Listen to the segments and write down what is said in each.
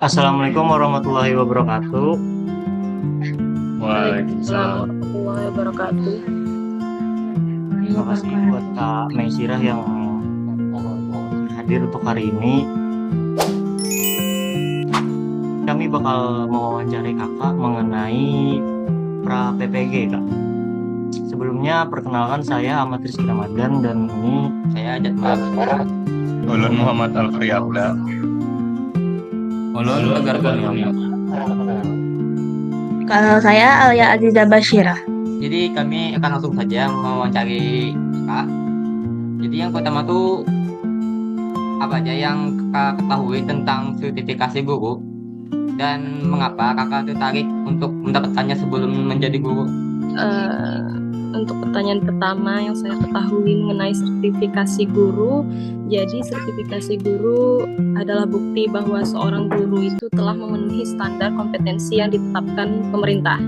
Assalamualaikum warahmatullahi wabarakatuh. Waalaikumsalam warahmatullahi wabarakatuh. Terima kasih buat Kak Meisirah yang hadir untuk hari ini. Kami bakal mewawancari kakak mengenai pra PPG, Kak. Sebelumnya perkenalkan, saya Ahmad Rizky Ramadan dan ini saya Ajat Malak. Ulun Muhammad Al-Qiyabda. Ulun Agar Kalian. Kalau saya Alia Aziza Bashira. Jadi kami akan langsung saja mewawancari kakak. Jadi yang pertama tuh apa aja yang kakak ketahui tentang sertifikasi guru dan mengapa kakak tertarik untuk mendapatkannya sebelum menjadi guru? Untuk pertanyaan pertama yang saya ketahui mengenai sertifikasi guru, jadi sertifikasi guru adalah bukti bahwa seorang guru itu telah memenuhi standar kompetensi yang ditetapkan pemerintah.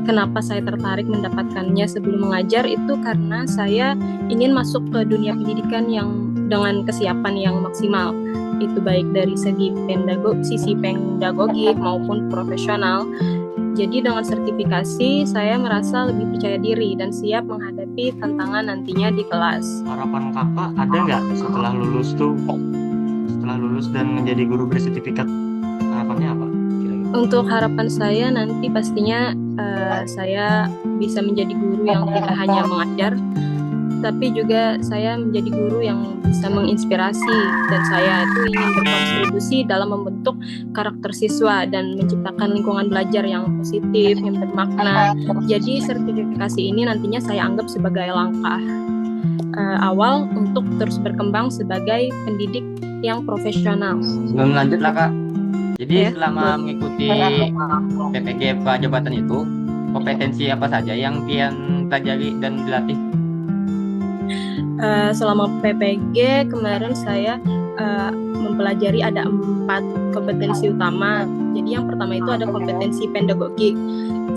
Kenapa saya tertarik mendapatkannya sebelum mengajar itu karena saya ingin masuk ke dunia pendidikan yang dengan kesiapan yang maksimal. Itu baik dari segi sisi pedagogik maupun profesional. Jadi dengan sertifikasi saya merasa lebih percaya diri dan siap menghadapi tantangan nantinya di kelas. Harapan kakak ada nggak setelah lulus dan menjadi guru bersertifikat? Harapannya apa? Untuk harapan saya nanti pastinya saya bisa menjadi guru yang tidak hanya mengajar, tapi juga saya menjadi guru yang bisa menginspirasi, dan saya itu ingin berkontribusi dalam membentuk karakter siswa dan menciptakan lingkungan belajar yang positif, yang bermakna. Jadi sertifikasi ini nantinya saya anggap sebagai langkah awal untuk terus berkembang sebagai pendidik yang profesional. Sebelum lanjut lah kak. Jadi selama mengikuti PPG Prajabatan itu, kompetensi apa saja yang pian pelajari dan dilatih? Selama PPG kemarin saya mempelajari ada 4 kompetensi utama. Jadi yang pertama itu ada kompetensi pedagogik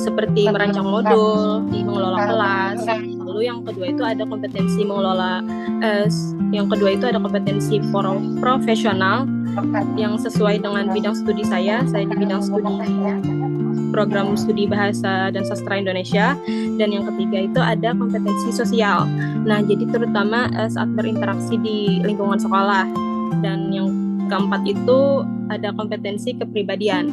seperti merancang modul, mengelola kelas. Lalu yang kedua itu ada kompetensi kompetensi profesional yang sesuai dengan bidang studi saya. Saya di bidang studi program studi bahasa dan sastra Indonesia. Dan yang ketiga itu ada kompetensi sosial. Nah, jadi terutama saat berinteraksi di lingkungan sekolah. Dan yang keempat itu ada kompetensi kepribadian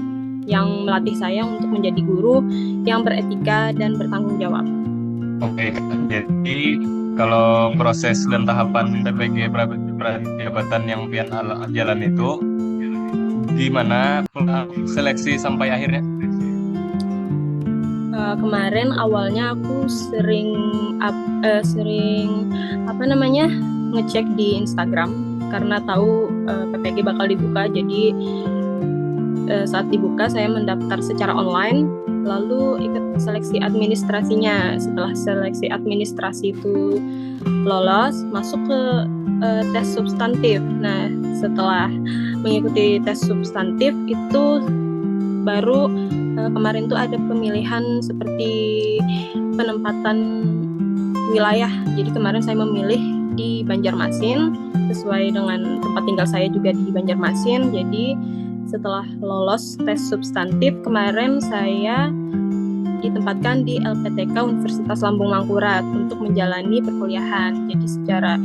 yang melatih saya untuk menjadi guru yang beretika dan bertanggung jawab. Oke, jadi kalau proses dan tahapan PPG Prajabatan yang pian jalan itu gimana seleksi sampai akhirnya? Kemarin awalnya aku sering ngecek di Instagram karena tahu PPG bakal dibuka. Jadi saat dibuka saya mendaftar secara online, lalu ikut seleksi administrasinya. Setelah seleksi administrasi itu lolos, masuk ke tes substantif. Nah, setelah mengikuti tes substantif itu baru kemarin tuh ada pemilihan seperti penempatan wilayah. Jadi kemarin saya memilih di Banjarmasin sesuai dengan tempat tinggal saya juga di Banjarmasin. Jadi setelah lolos tes substantif kemarin saya ditempatkan di LPTK Universitas Lambung Mangkurat untuk menjalani perkuliahan. Jadi secara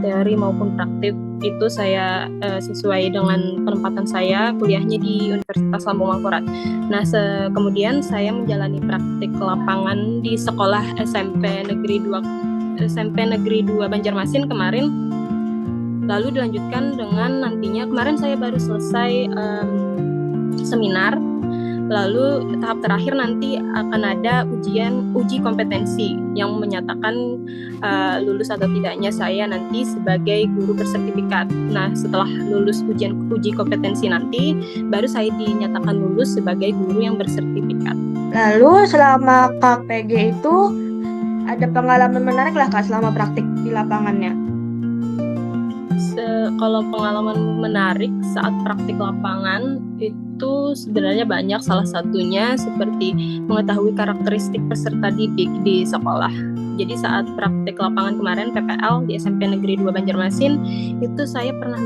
teori maupun praktik itu saya sesuai dengan penempatan saya kuliahnya di Universitas Lambung Mangkurat. Nah, kemudian saya menjalani praktik lapangan di sekolah SMP Negeri 2 Banjarmasin kemarin. Lalu dilanjutkan dengan nantinya kemarin saya baru selesai seminar Lalu tahap terakhir nanti akan ada uji kompetensi yang menyatakan lulus atau tidaknya saya nanti sebagai guru bersertifikat. Nah, setelah lulus uji kompetensi nanti, baru saya dinyatakan lulus sebagai guru yang bersertifikat. Lalu selama KPG itu ada pengalaman menarik lah Kak selama praktik di lapangannya? Kalau pengalaman menarik saat praktik lapangan itu sebenarnya banyak, salah satunya seperti mengetahui karakteristik peserta didik di sekolah. Jadi saat praktik lapangan kemarin PPL di SMP Negeri 2 Banjarmasin itu saya pernah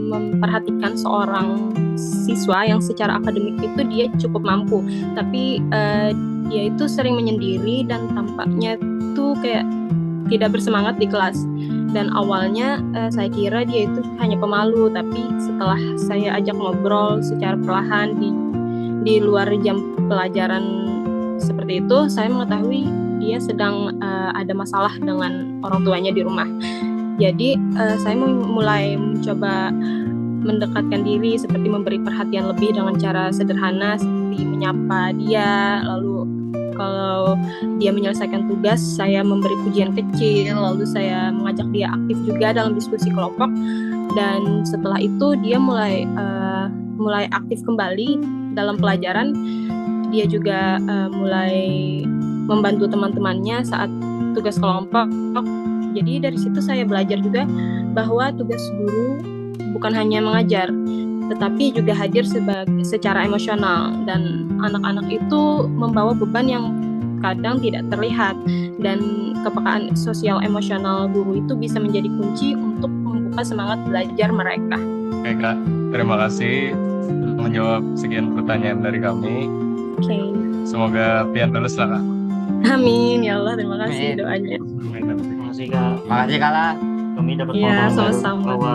memperhatikan seorang siswa yang secara akademik itu dia cukup mampu, tapi dia itu sering menyendiri dan tampaknya tuh kayak tidak bersemangat di kelas. Dan awalnya saya kira dia itu hanya pemalu, tapi setelah saya ajak ngobrol secara perlahan di luar jam pelajaran seperti itu, saya mengetahui dia sedang ada masalah dengan orang tuanya di rumah. Jadi saya mulai mencoba mendekatkan diri, seperti memberi perhatian lebih dengan cara sederhana seperti menyapa dia, lalu kalau dia menyelesaikan tugas, saya memberi pujian kecil, lalu saya mengajak dia aktif juga dalam diskusi kelompok. Dan setelah itu dia mulai aktif kembali dalam pelajaran. Dia juga mulai membantu teman-temannya saat tugas kelompok. Jadi dari situ saya belajar juga bahwa tugas guru bukan hanya mengajar, tetapi juga hadir secara emosional, dan anak-anak itu membawa beban yang kadang tidak terlihat, dan kepekaan sosial emosional guru itu bisa menjadi kunci untuk membuka semangat belajar mereka. Oke Kak, terima kasih telah menjawab sekian pertanyaan dari kami. Oke. Semoga pian lulus lah Kak. Amin ya Allah, terima kasih Amin. doanya. Terima kasih Kak. Makasih Kala. Kami dapat Iya, pengetahuan baru sama-sama. bahwa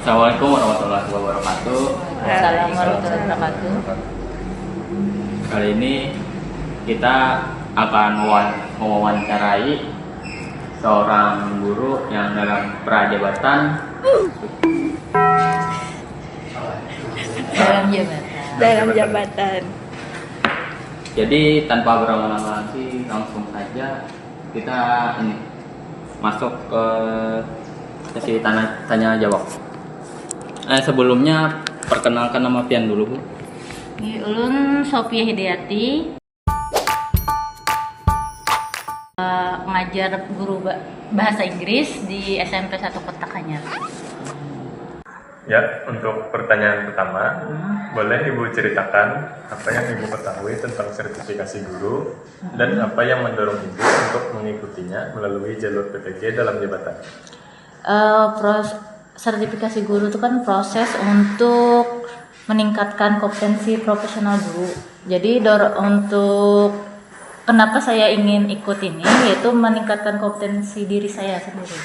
Assalamualaikum warahmatullahi wabarakatuh. Assalamualaikum warahmatullahi wabarakatuh. Kali ini kita akan mewawancarai seorang guru yang dalam prajabatan Dalam jabatan. Jadi tanpa berlama-lama lagi, langsung saja kita masuk ke sesi tanya jawab. Sebelumnya perkenalkan nama pian dulu Bu. Ulun Sophia Hidayati, ngajar guru bahasa Inggris di SMP 1 Kota Kanyar. Ya, untuk pertanyaan pertama, boleh Ibu ceritakan apa yang Ibu ketahui tentang sertifikasi guru dan apa yang mendorong Ibu untuk mengikutinya melalui jalur PPG dalam jabatan? Sertifikasi guru itu kan proses untuk meningkatkan kompetensi profesional guru. Jadi untuk kenapa saya ingin ikut ini, yaitu meningkatkan kompetensi diri saya sendiri.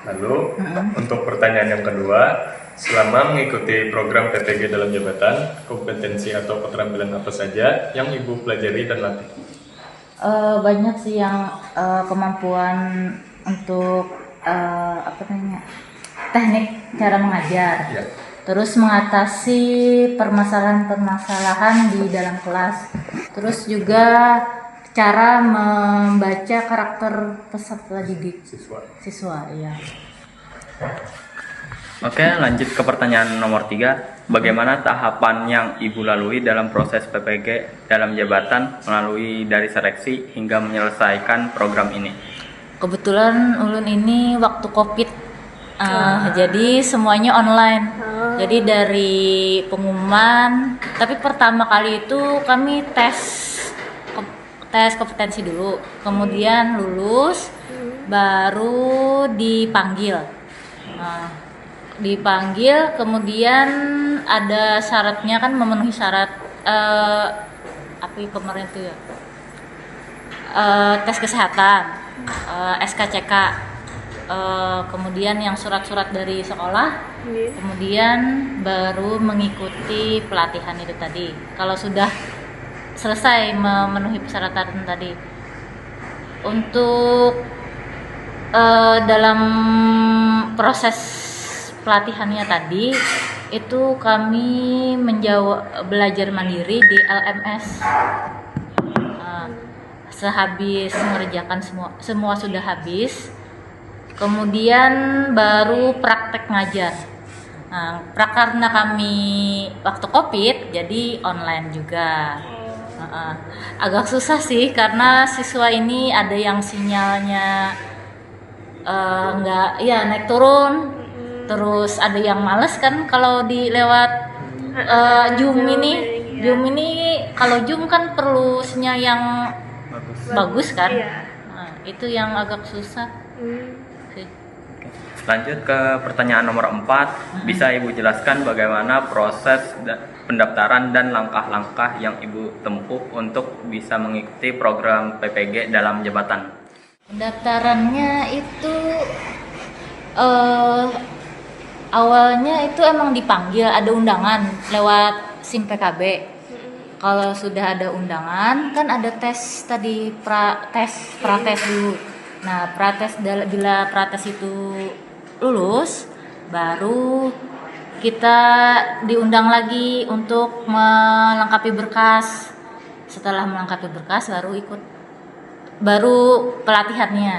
Lalu, untuk pertanyaan yang kedua, selama mengikuti program PPG dalam jabatan, kompetensi atau keterampilan apa saja yang Ibu pelajari dan latih? Banyak sih yang kemampuan untuk teknik cara mengajar, Ya. terus mengatasi permasalahan-permasalahan di dalam kelas, terus juga cara membaca karakter peserta didik siswa ya. Oke, lanjut ke pertanyaan nomor 3. Bagaimana tahapan yang Ibu lalui dalam proses PPG dalam jabatan melalui dari seleksi hingga menyelesaikan program ini? Kebetulan ulun ini waktu COVID, jadi semuanya online. Jadi dari pengumuman, tapi pertama kali itu kami tes kompetensi dulu, kemudian lulus, baru dipanggil. Dipanggil, kemudian ada syaratnya kan, memenuhi syarat apa kemarin itu ya, tes kesehatan, SKCK, kemudian yang surat-surat dari sekolah, kemudian baru mengikuti pelatihan itu tadi. Kalau sudah selesai memenuhi persyaratan tadi, untuk Dalam proses pelatihannya tadi itu kami belajar mandiri di LMS. Sehabis mengerjakan semua sudah habis, kemudian baru praktek ngajar. Karena kami waktu COVID jadi online juga. Agak susah sih karena siswa ini ada yang sinyalnya nggak ya naik turun, terus ada yang males kan kalau lewat Zoom ini kalau Zoom kan perlu sinyal yang bagus kan. Itu yang agak susah sih. Lanjut ke pertanyaan nomor 4, bisa Ibu jelaskan bagaimana proses pendaftaran dan langkah-langkah yang Ibu tempuh untuk bisa mengikuti program PPG dalam jabatan? Pendaftarannya itu awalnya itu emang dipanggil, ada undangan lewat SIM PKB. Kalau sudah ada undangan kan ada tes tadi, prates dulu. Nah, bila prates itu lulus baru kita diundang lagi untuk melengkapi berkas. Setelah melengkapi berkas baru pelatihannya.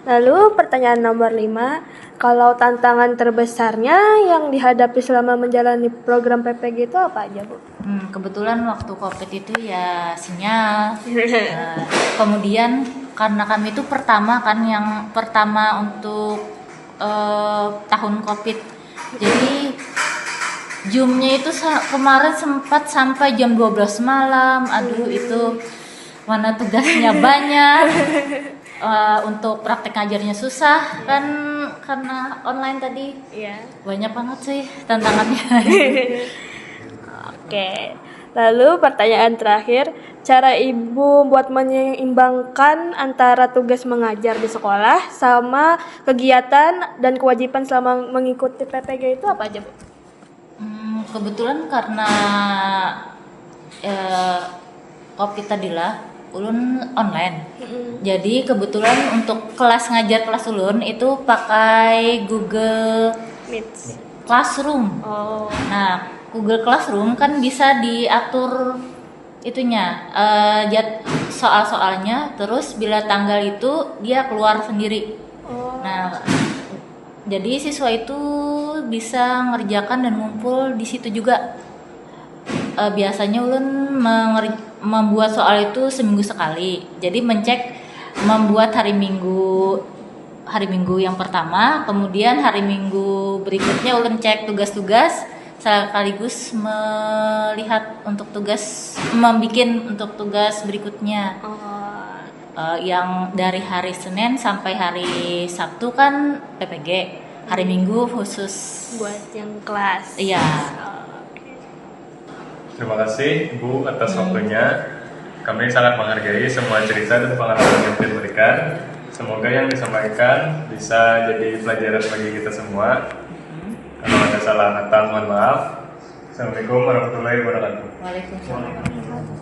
Lalu pertanyaan nomor 5, kalau tantangan terbesarnya yang dihadapi selama menjalani program PPG itu apa aja, Bu? Kebetulan waktu COVID itu ya sinyal. Kemudian karena kami itu pertama untuk tahun COVID. Jadi Zoom-nya itu kemarin sempat sampai jam 12 malam. Aduh, itu mana tugasnya banyak. Untuk praktek ngajarnya susah kan karena online tadi. Iya. Banyak banget sih tantangannya. Oke. Lalu pertanyaan terakhir, cara Ibu buat menyeimbangkan antara tugas mengajar di sekolah sama kegiatan dan kewajiban selama mengikuti PPG itu apa aja, Bu? Kebetulan karena COVID tadilah ulun online. Jadi kebetulan untuk ngajar kelas ulun itu pakai Google Meet. Classroom. Oh. Nah, Google Classroom kan bisa diatur itunya, soal-soalnya, terus bila tanggal itu dia keluar sendiri. Nah, jadi siswa itu bisa ngerjakan dan ngumpul di situ juga. Biasanya ulun membuat soal itu seminggu sekali. Jadi membuat hari Minggu yang pertama, kemudian hari Minggu berikutnya ulun cek tugas-tugas, sekaligus membuat untuk tugas berikutnya. Yang dari hari Senin sampai hari Sabtu kan PPG, hari Minggu khusus Buat yang kelas. Iya. Terima kasih Ibu atas waktunya. Kami sangat menghargai semua cerita dan pengalaman yang diberikan. Semoga yang disampaikan bisa jadi pelajaran bagi kita semua. Kalau ada salah kata mohon maaf. Assalamualaikum warahmatullahi wabarakatuh. Waalaikumsalam.